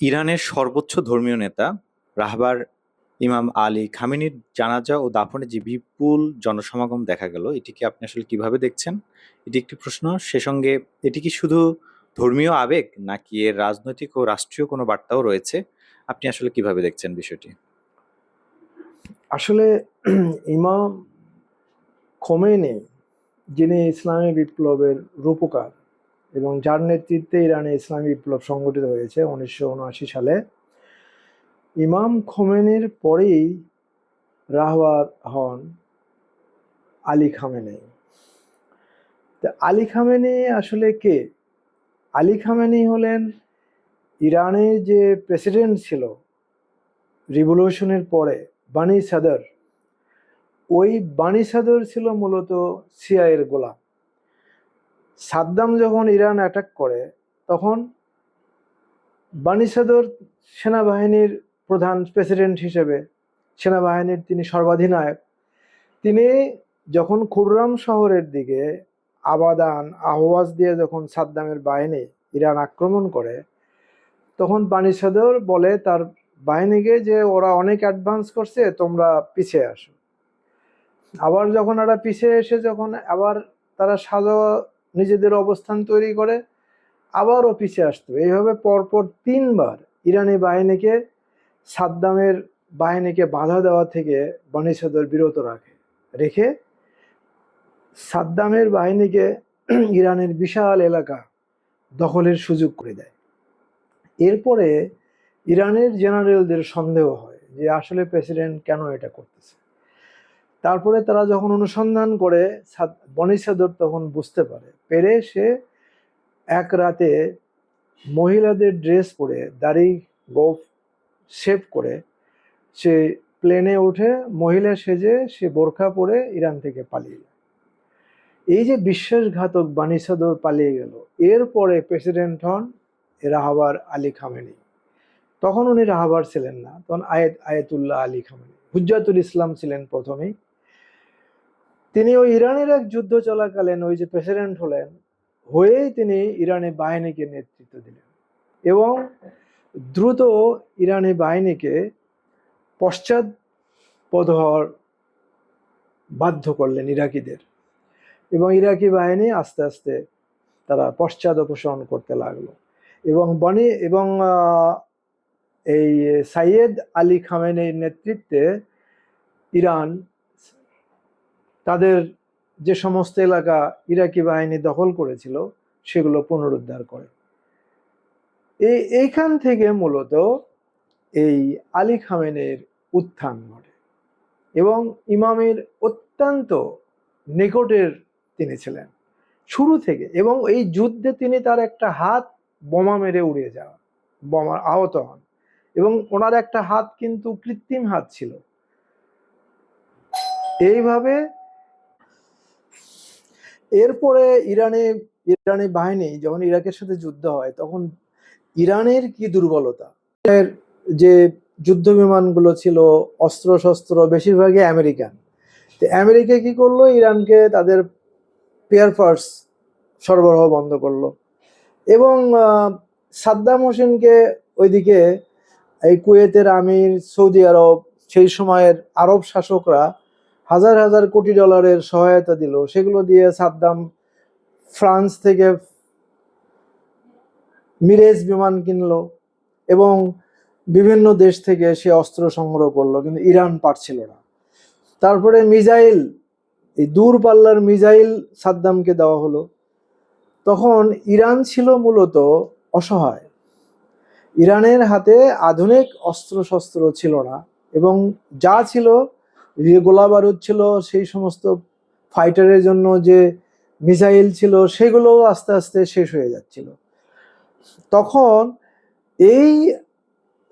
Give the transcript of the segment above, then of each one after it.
ইরানের সর্বোচ্চ ধর্মীয় নেতা রাহবার ইমাম আলী খামেনির জানাজা ও দাফনে যে বিপুল জনসমাগম দেখা গেল, এটিকে আপনি আসলে কিভাবে দেখছেন? এটি একটি প্রশ্ন। সে সঙ্গে এটি কি শুধু ধর্মীয় আবেগ নাকি এর রাজনৈতিক ও রাষ্ট্রীয় কোনো বার্তাও রয়েছে? আপনি আসলে কিভাবে দেখছেন বিষয়টি? আসলে ইমাম খোমেনি, যিনি ইসলামী বিপ্লবের রূপকার এবং যার নেতৃত্বে ইরানে ইসলামী বিপ্লব সংগঠিত হয়েছে 1979 সালে, ইমাম খোমেনির পরেই রাহবার হন আলী খামেনি। আলী খামেনি আসলে কে? আলী খামেনি হলেন ইরানের যে প্রেসিডেন্ট ছিল রিভলিউশনের পরে, বানি সাদর। ওই বানি সাদর ছিল মূলত সিআইয়ের গোলাম। সাদ্দাম যখন ইরান অ্যাটাক করে, তখন বানি সাদর সেনাবাহিনীর প্রধান প্রেসিডেন্ট হিসেবে, সেনাবাহিনীর তিনি সর্বাধিনায়ক। তিনি যখন খুররাম শহরের দিকে আবাদান আহওয়াজ দিয়ে যখন সাদ্দামের বাহিনী ইরান আক্রমণ করে, তখন বানি সাদর বলে তার বাহিনীকে যে ওরা অনেক অ্যাডভান্স করছে, তোমরা পিছিয়ে আসো। আবার যখন ওরা পিছিয়ে এসে যখন আবার তারা সাজা নিজেদের অবস্থান তৈরি করে, আবারও পিছিয়ে আসতো। এইভাবে পরপর 3বার ইরানি বাহিনীকে সাদ্দামের বাহিনীকে বাধা দেওয়া থেকে বানি সাদর বিরত রেখে সাদ্দামের বাহিনীকে ইরানের বিশাল এলাকা দখলের সুযোগ করে দেয়। এরপরে ইরানের জেনারেলদের সন্দেহ হয় যে আসলে প্রেসিডেন্ট কেন এটা করতেছে। তারপরে তারা যখন অনুসন্ধান করে, বানি সাদর তখন বুঝতে পেরে সে এক রাতে মহিলাদের ড্রেস পরে, দাড়ি গোঁফ শেভ করে, সে প্লেনে উঠে মহিলা সেজে সে বোরখা পরে ইরান থেকে পালিয়ে যায়। এই যে বিশ্বাসঘাতক বানি সাদর পালিয়ে গেল, এরপরে প্রেসিডেন্ট হন রাহবার আলী খামেনি। তখন উনি রাহবার ছিলেন না, তখন আয়াতুল্লাহ আলী খামেনি, হুজ্জাতুল ইসলাম ছিলেন প্রথমেই। তিনি ওই ইরানের এক যুদ্ধ চলাকালীন ওই যে প্রেসিডেন্ট হয়েই তিনি ইরানি বাহিনীকে নেতৃত্ব দিলেন এবং দ্রুত ইরানি বাহিনীকে পশ্চাৎপদ হওয়ার বাধ্য করলেন ইরাকিদের, এবং ইরাকি বাহিনী আস্তে আস্তে তারা পশ্চাৎ অপসারণ করতে লাগলো। এবং এই সাইয়েদ আলী খামেনির নেতৃত্বে ইরান তাদের যে সমস্ত এলাকা ইরাকি বাহিনী দখল করেছিল সেগুলো পুনরুদ্ধার করে। এইখান থেকে মূলত এই আলী খামেনির উত্থান ঘটে এবং ইমামের অত্যন্ত নিকটের তিনি ছিলেন শুরু থেকে, এবং এই যুদ্ধে তিনি তার একটা হাত বোমা মেরে উড়িয়ে যাওয়া, বোমার আহত হন, এবং ওনার একটা হাত কিন্তু কৃত্রিম হাত ছিল। এইভাবে এরপরে ইরানি বাহিনী যখন ইরাকের সাথে যুদ্ধ হয়, তখন ইরানের কি দুর্বলতা, যে যুদ্ধ বিমানগুলো ছিল অস্ত্র শস্ত্র বেশিরভাগই আমেরিকান। তো আমেরিকা কি করলো, ইরানকে তাদের স্পেয়ার পার্টস সরবরাহ বন্ধ করলো, এবং সাদ্দাম হোসেনকে ওইদিকে এই কুয়েতের আমির, সৌদি আরব, সেই সময়ের আরব শাসকরা হাজার হাজার কোটি ডলারের সহায়তা দিল। সেগুলো দিয়ে সাদ্দাম ফ্রান্স থেকে মিরেজ বিমান কিনলো এবং বিভিন্ন দেশ থেকে সে অস্ত্র সংগ্রহ করলো, কিন্তু ইরান পারছিল না। তারপরে মিসাইল, এই দূরপাল্লার মিসাইল সাদ্দামকে দেওয়া হলো। তখন ইরান ছিল মূলত অসহায়, ইরানের হাতে আধুনিক অস্ত্র শস্ত্র ছিল না, এবং যা ছিল গোলা বারুদ ছিল, সেই সমস্ত ফাইটারের জন্য যে মিসাইল ছিল সেগুলো আস্তে আস্তে শেষ হয়ে যাচ্ছিল। তখন এই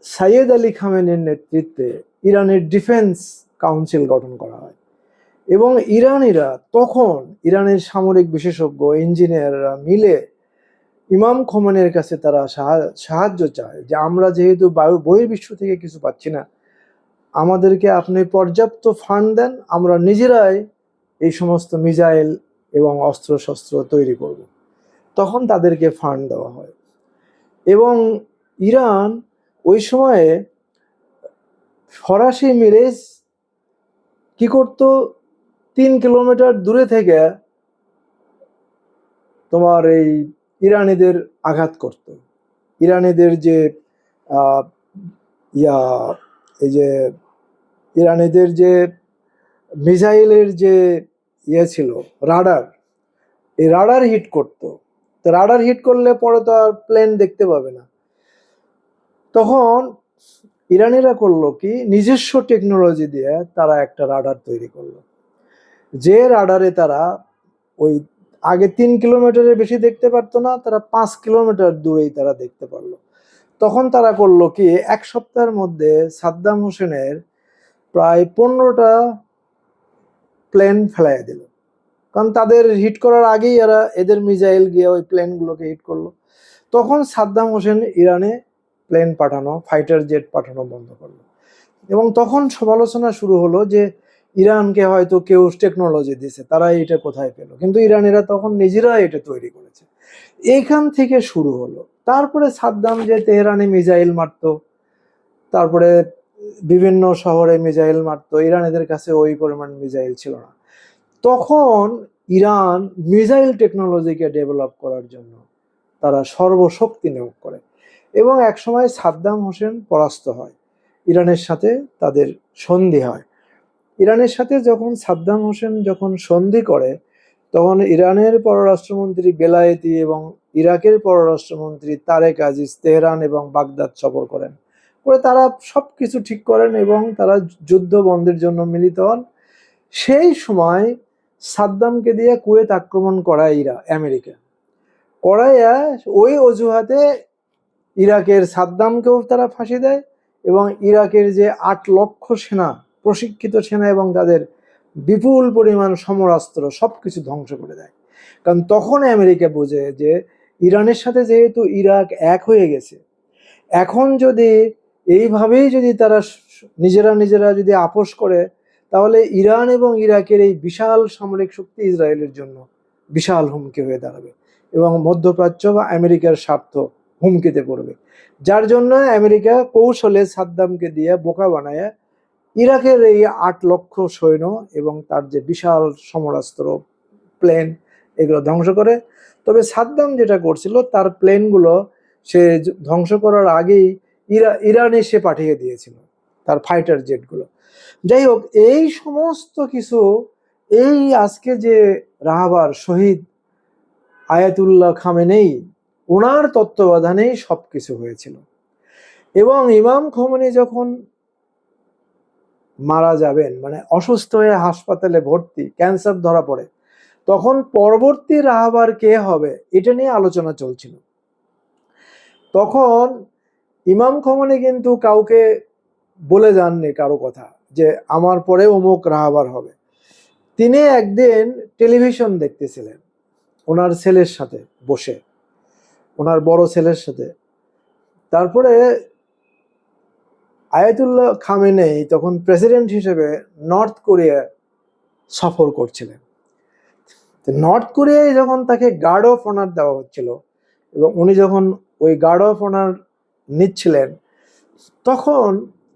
সাইয়েদ আলী খামেনির নেতৃত্বে ইরানের ডিফেন্স কাউন্সিল গঠন করা হয়, এবং ইরানিরা তখন ইরানের সামরিক বিশেষজ্ঞ ইঞ্জিনিয়াররা মিলে ইমাম খোমেনির কাছে তারা সাহায্য চায় যে আমরা যেহেতু বহির্বিশ্ব থেকে কিছু পাচ্ছি না, আমাদেরকে আপনি পর্যাপ্ত ফান্ড দেন, আমরা নিজেরাই এই সমস্ত মিসাইল এবং অস্ত্র শস্ত্র তৈরি করব। তখন তাদেরকে ফান্ড দেওয়া হয় এবং ইরান ওই সময়ে ফরাসি মিরেজ কি করতো, 3 কিলোমিটার দূরে থেকে তোমার এই ইরানিদের আঘাত করত। ইরানিদের যে আহ, ইয়া এই যে ইরানিদের যে মিসাইলের যে ছিল রাডার, এই রাডার হিট করতো। তো রাডার হিট করলে পরে তো আর প্লেন দেখতে পাবে না। তখন ইরানিরা করলো কি, নিজস্ব টেকনোলজি দিয়ে তারা একটা রাডার তৈরি করলো, যে রাডারে তারা ওই আগে 3 কিলোমিটারের বেশি দেখতে পারতো না, তারা 5 কিলোমিটার দূরেই তারা দেখতে পারলো। তখন তারা করলো কি, 1 সপ্তাহের মধ্যে সাদ্দাম হোসেনের প্রায় 15টা প্লেন ফেলাই দিল। কারণ তাদের হিট করার আগেই এদের মিসাইল গিয়ে ওই প্লেনগুলোকে হিট করলো। তখন সাদ্দাম হোসেন ইরানে প্লেন পাঠানো, ফাইটার জেট পাঠানো বন্ধ করলো। এবং তখন সমালোচনা শুরু হলো যে ইরানকে হয়তো কেউ টেকনোলজি দিয়েছে, তারা এটা কোথায় পেল, কিন্তু ইরানিরা তখন নিজেরা এটা তৈরি করেছে। এইখান থেকে শুরু হলো। তারপরে সাদ্দাম যে তেহরানে মিসাইল মারতো, তারপরে বিভিন্ন শহরে মিসাইল মারতো, ইরানিদের কাছে ওই পরিমাণ মিসাইল ছিল না। তখন ইরান মিসাইল টেকনোলজিকে ডেভেলপ করার জন্য তারা সর্বশক্তি নিয়োগ করে, এবং একসময় সাদ্দাম হোসেন পরাস্ত হয়, ইরানের সাথে তাদের সন্ধি হয়। ইরানের সাথে যখন সাদ্দাম হোসেন যখন সন্ধি করে, তখন ইরানের পররাষ্ট্রমন্ত্রী বেলায়েতি এবং ইরাকের পররাষ্ট্রমন্ত্রী তারেক আজিজ তেহরান এবং বাগদাদ সফর করেন, করে তারা সবকিছু ঠিক করেন এবং তারা যুদ্ধ বন্ধের জন্য মিলিত হন। সেই সময় সাদ্দামকে দিয়ে কুয়েত আক্রমণ করায় আমেরিকা, করাইয়া ওই অজুহাতে ইরাকের সাদ্দামকেও তারা ফাঁসি দেয়, এবং ইরাকের যে 8 লক্ষ সেনা, প্রশিক্ষিত সেনা এবং তাদের বিপুল পরিমাণ সমরাস্ত্র সবকিছু ধ্বংস করে দেয়। কারণ তখন আমেরিকা বোঝে যে ইরানের সাথে যেহেতু ইরাক এক হয়ে গেছে, এখন যদি এইভাবেই যদি তারা নিজেরা নিজেরা যদি আপোষ করে, তাহলে ইরান এবং ইরাকের এই বিশাল সামরিক শক্তি ইসরায়েলের জন্য বিশাল হুমকি হয়ে দাঁড়াবে, এবং মধ্যপ্রাচ্য বা আমেরিকার স্বার্থ হুমকিতে পড়বে। যার জন্য আমেরিকা কৌশলে সাদ্দামকে দিয়ে বোকা বানায় ইরাকের এই 8 লক্ষ সৈন্য এবং তার যে বিশাল সমরাস্ত্র, প্লেন, এগুলো ধ্বংস করে। তবে সাদ্দাম যেটা করছিল, তার প্লেনগুলো সে ধ্বংস করার আগেই ইরানে সে পাঠিয়ে দিয়েছিল তার ফাইটার জেটগুলো। যাই হোক, এই সমস্ত কিছু এই আজকে যে রাহাবার শহীদ আয়াতুল্লাহ খামেনেই, ওনার তত্ত্বাবধানেই সবকিছু হয়েছিল। এবং ইমাম খোমেনি যখন মারা যাবেন, মানে অসুস্থ হয়ে হাসপাতালে ভর্তি, ক্যান্সার ধরা পড়ে, তখন পরবর্তী রাহাবার কে হবে এটা নিয়ে আলোচনা চলছিল। তখন ইমাম খোমেনি কিন্তু কাউকে বলে যাননি কারো কথা যে আমার পরে অমুক রাহাবার হবে। তিনি একদিন টেলিভিশন দেখতেছিলেন ওনার ছেলের সাথে বসে, ওনার বড় ছেলের সাথে। তারপরে আয়াতুল্লাহ খামেনেই তখন প্রেসিডেন্ট হিসেবে নর্থ কোরিয়া সফর করছিলেন। নর্থ কোরিয়ায় যখন তাকে গার্ড অফ অনার দেওয়া হচ্ছিল এবং উনি যখন ওই গার্ড অফ অনার নিচ্ছিলেন, তখন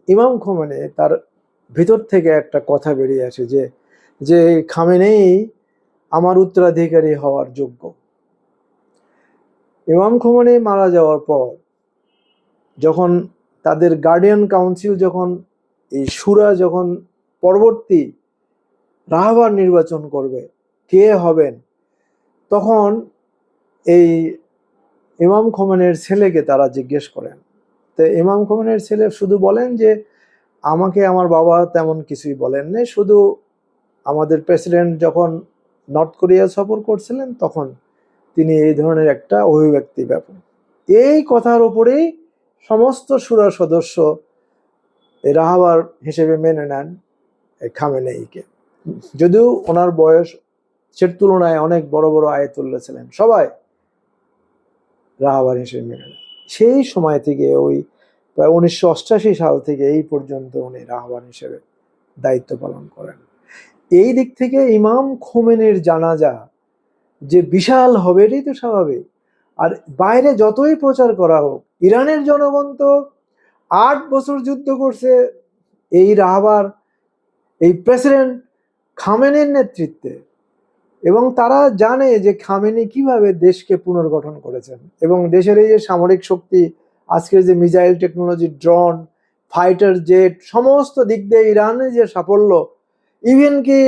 ইমাম খোমেনি তার ভিতর থেকে একটা কথা বেরিয়ে আসে যে যে খামেনেই আমার উত্তরাধিকারী হওয়ার যোগ্য। ইমাম খোমেনি মারা যাওয়ার পর যখন তাদের গার্ডিয়ান কাউন্সিল, যখন এই শুরা যখন পরবর্তী রাহবার নির্বাচন করবে কে হবেন, তখন এই ইমাম খোমেনির ছেলেকে তারা জিজ্ঞেস করেন। তো ইমাম খোমেনির ছেলে শুধু বলেন যে আমাকে আমার বাবা তেমন কিছুই বলেননি, শুধু আমাদের প্রেসিডেন্ট যখন নর্থ কোরিয়া সফর করছিলেন তখন তিনি এই ধরনের একটা অভিব্যক্তি ব্যাপন, এই কথার উপরেই সমস্ত শুরা সদস্য রাহাবার হিসেবে মেনে নেন খামেনেইকে। যদিও ওনার বয়স সের তুলনায় অনেক বড় বড় আয়াতুল্লাহ ছিলেন, সবাই রাহাবার হিসেবে মেনে নেন। সেই সময় থেকে ওই প্রায় 1988 সাল থেকে এই পর্যন্ত উনি রাহবার হিসেবে দায়িত্ব পালন করেন। এই দিক থেকে ইমাম খোমেনির জানাজা যে বিশাল হবে এটাই তো স্বাভাবিক। আর বাইরে যতই প্রচার করা হোক, ইরানের জনগণ তো 8 বছর যুদ্ধ করছে এই রাহবার, এই প্রেসিডেন্ট খামেনির নেতৃত্বে। এবং তারা জানে যে খামেনি কিভাবে দেশকে পুনর্গঠন করেছেন, এবং দেশের এই যে সামরিক শক্তি, আজকের যে missile technology, drone, fighter jet, সমস্ত দিক দিয়ে ইরানের যে সাফল্য, ইভেন কি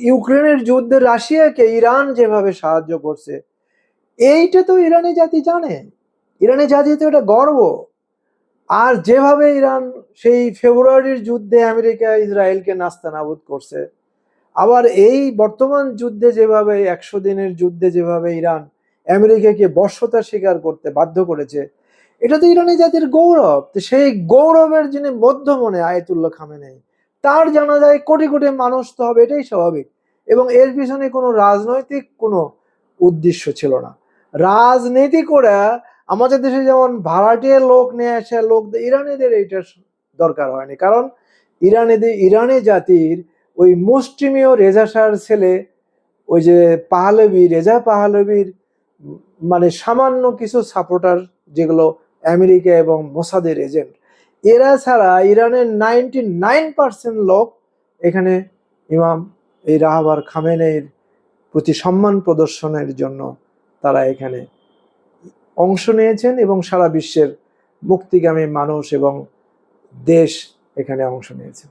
ইউক্রেনের যুদ্ধে রাশিয়াকে ইরান যেভাবে সাহায্য করছে, এইটা তো ইরানি জাতি জানে। ইরানি জাতি তো এটা গর্ব। আর যেভাবে ইরান সেই ফেব্রুয়ারির যুদ্ধে আমেরিকা ইসরায়েলকে নাস্তানাবুদ করছে, আবার এই বর্তমান যুদ্ধে যেভাবে 100 দিনের যুদ্ধে যেভাবে ইরান আমেরিকাকে বশ্যতা স্বীকার করতে বাধ্য করেছে, এটা তো ইরানি জাতির গৌরব। তো সেই গৌরবের যিনি মধ্যমনে আয়াতুল্লাহ খামেনেই, তার জানা যায় কোটি কোটি মানুষ তো হবে, এটাই স্বাভাবিক। এবং এর পিছনে কোনো রাজনৈতিক কোনো উদ্দেশ্য ছিল না। রাজনীতি করে আমাদের দেশে যেমন ভাড়াটিয়া লোক নিয়ে আসে লোক, ইরানিদের এইটা দরকার হয়নি। কারণ ইরানি জাতির ওই মুষ্টিমেয় রেজা শাহর ছেলে, ওই যে পাহলভি, রেজা পাহলভির মানে সামান্য কিছু সাপোর্টার, যেগুলো আমেরিকা এবং মোসাদের এজেন্ট, এরা ছাড়া ইরানের 99% লোক এখানে ইমাম এই রাহবার খামেনেইর প্রতি সম্মান প্রদর্শনের জন্য তারা এখানে অংশ নিয়েছেন, এবং সারা বিশ্বের মুক্তিগামী মানুষ এবং দেশ এখানে অংশ নিয়েছে।